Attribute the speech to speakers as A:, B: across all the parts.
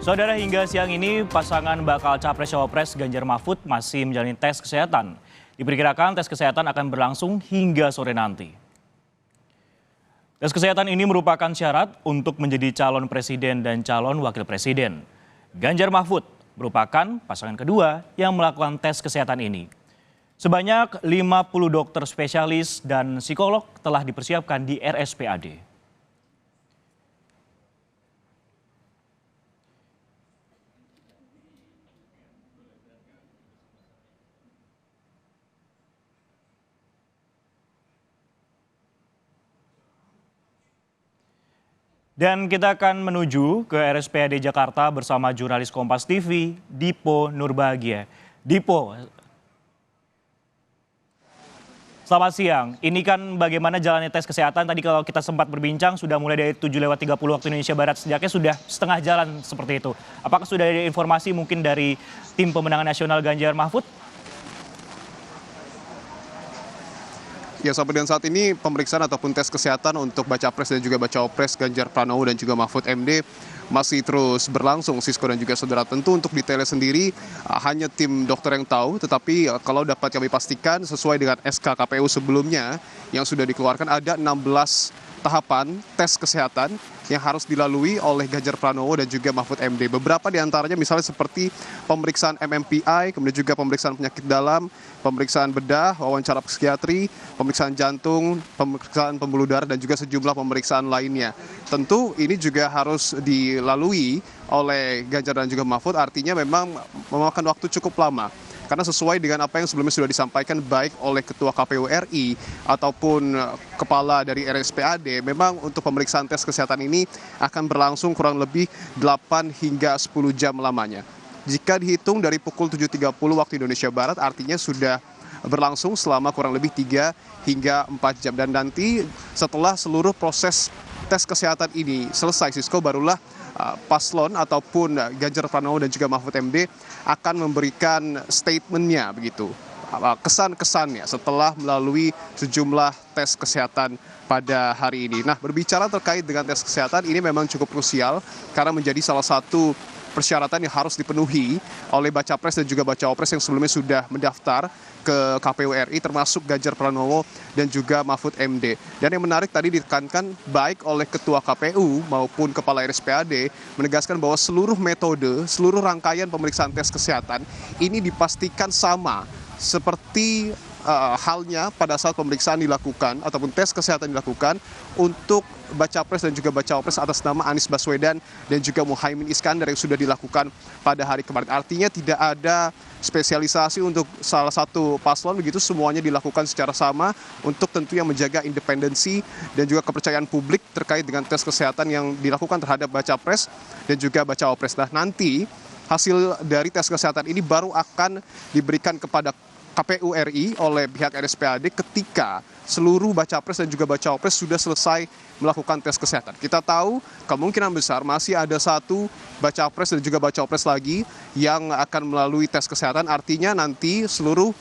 A: Saudara, hingga siang ini pasangan bakal Capres-Cawapres Ganjar Mahfud masih menjalani tes kesehatan. Diperkirakan tes kesehatan akan berlangsung hingga sore nanti. Tes kesehatan ini merupakan syarat untuk menjadi calon presiden dan calon wakil presiden. Ganjar Mahfud merupakan pasangan kedua yang melakukan tes kesehatan ini. Sebanyak 50 dokter spesialis dan psikolog telah dipersiapkan di RSPAD. Dan kita akan menuju ke RSPAD Jakarta bersama jurnalis Kompas TV, Dipo Nurbahagia. Dipo, selamat siang. Ini kan bagaimana jalannya tes kesehatan? Tadi kalau kita sempat berbincang sudah mulai dari 7:30 waktu Indonesia Barat, sejaknya sudah setengah jalan seperti itu. Apakah sudah ada informasi mungkin dari tim pemenangan nasional Ganjar Mahfud?
B: Ya, sampai dengan saat ini pemeriksaan ataupun tes kesehatan untuk baca pres dan juga baca opres Ganjar Pranowo dan juga Mahfud MD masih terus berlangsung, Sisko dan juga saudara. Tentu untuk detailnya sendiri hanya tim dokter yang tahu, tetapi kalau dapat kami pastikan sesuai dengan SK KPU sebelumnya yang sudah dikeluarkan ada 16 tahapan tes kesehatan yang harus dilalui oleh Ganjar Pranowo dan juga Mahfud MD. Beberapa diantaranya misalnya seperti pemeriksaan MMPI, kemudian juga pemeriksaan penyakit dalam, pemeriksaan bedah, wawancara psikiatri, pemeriksaan jantung, pemeriksaan pembuluh darah, dan juga sejumlah pemeriksaan lainnya. Tentu ini juga harus dilalui oleh Ganjar dan juga Mahfud, artinya memang memakan waktu cukup lama. Karena sesuai dengan apa yang sebelumnya sudah disampaikan baik oleh Ketua KPU RI ataupun Kepala dari RSPAD, memang untuk pemeriksaan tes kesehatan ini akan berlangsung kurang lebih 8 hingga 10 jam lamanya. Jika dihitung dari pukul 7.30 waktu Indonesia Barat, artinya sudah berlangsung selama kurang lebih 3 hingga 4 jam. Dan nanti setelah seluruh proses tes kesehatan ini selesai, Sisko, barulah paslon ataupun Ganjar Pranowo dan juga Mahfud MD akan memberikan statementnya begitu, kesan-kesannya setelah melalui sejumlah tes kesehatan pada hari ini. Nah, berbicara terkait dengan tes kesehatan ini memang cukup krusial karena menjadi salah satu persyaratan yang harus dipenuhi oleh baca pres dan juga baca opres yang sebelumnya sudah mendaftar ke KPU RI, termasuk Ganjar Pranowo dan juga Mahfud MD. Dan yang menarik tadi ditekankan baik oleh Ketua KPU maupun Kepala RSPAD menegaskan bahwa seluruh metode, seluruh rangkaian pemeriksaan tes kesehatan ini dipastikan sama seperti halnya pada saat pemeriksaan dilakukan ataupun tes kesehatan dilakukan untuk baca pres dan juga baca opres atas nama Anies Baswedan dan juga Muhaimin Iskandar yang sudah dilakukan pada hari kemarin. Artinya tidak ada spesialisasi untuk salah satu paslon, begitu semuanya dilakukan secara sama untuk tentunya menjaga independensi dan juga kepercayaan publik terkait dengan tes kesehatan yang dilakukan terhadap baca pres dan juga baca opres. Nah, nanti hasil dari tes kesehatan ini baru akan diberikan kepada KPU RI oleh pihak RSPAD ketika seluruh baca pres dan juga baca opres sudah selesai melakukan tes kesehatan. Kita tahu kemungkinan besar masih ada satu baca pres dan juga baca opres lagi yang akan melalui tes kesehatan. Artinya nanti seluruh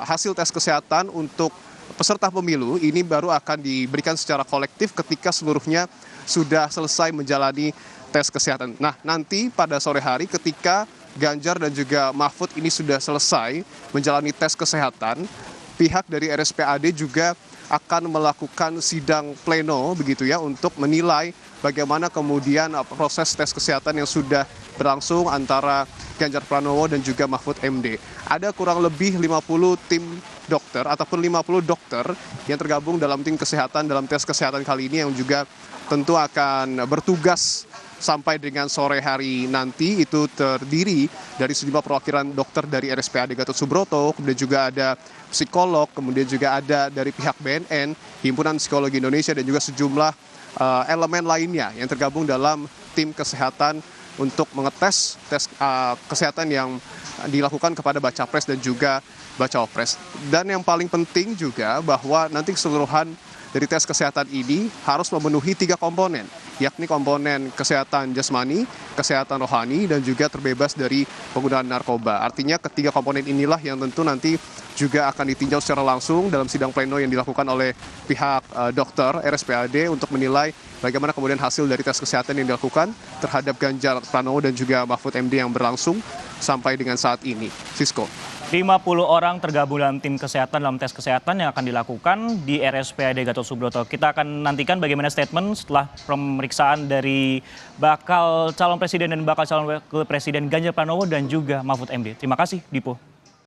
B: hasil tes kesehatan untuk peserta pemilu ini baru akan diberikan secara kolektif ketika seluruhnya sudah selesai menjalani tes kesehatan. Nah, nanti pada sore hari ketika Ganjar dan juga Mahfud ini sudah selesai menjalani tes kesehatan, pihak dari RSPAD juga akan melakukan sidang pleno begitu ya untuk menilai bagaimana kemudian proses tes kesehatan yang sudah berlangsung antara Ganjar Pranowo dan juga Mahfud MD. Ada kurang lebih 50 tim dokter ataupun 50 dokter yang tergabung dalam tim kesehatan dalam tes kesehatan kali ini yang juga tentu akan bertugas sampai dengan sore hari nanti. Itu terdiri dari sejumlah perwakilan dokter dari RSPAD Gatot Subroto, kemudian juga ada psikolog, kemudian juga ada dari pihak BNN, Himpunan Psikologi Indonesia, dan juga sejumlah elemen lainnya yang tergabung dalam tim kesehatan untuk mengetes tes kesehatan yang dilakukan kepada baca pres dan juga baca opres. Dan yang paling penting juga bahwa nanti keseluruhan dari tes kesehatan ini harus memenuhi 3 komponen, yakni komponen kesehatan jasmani, kesehatan rohani, dan juga terbebas dari penggunaan narkoba. Artinya ketiga komponen inilah yang tentu nanti juga akan ditinjau secara langsung dalam sidang pleno yang dilakukan oleh pihak dokter RSPAD untuk menilai bagaimana kemudian hasil dari tes kesehatan yang dilakukan terhadap Ganjar Pranowo dan juga Mahfud MD yang berlangsung sampai dengan saat ini. Sisko.
A: 50 orang tergabung dalam tim kesehatan dalam tes kesehatan yang akan dilakukan di RSPAD Gatot Subroto. Kita akan nantikan bagaimana statement setelah pemeriksaan dari bakal calon presiden dan bakal calon wakil presiden Ganjar Pranowo dan juga Mahfud MD. Terima kasih, Dipo.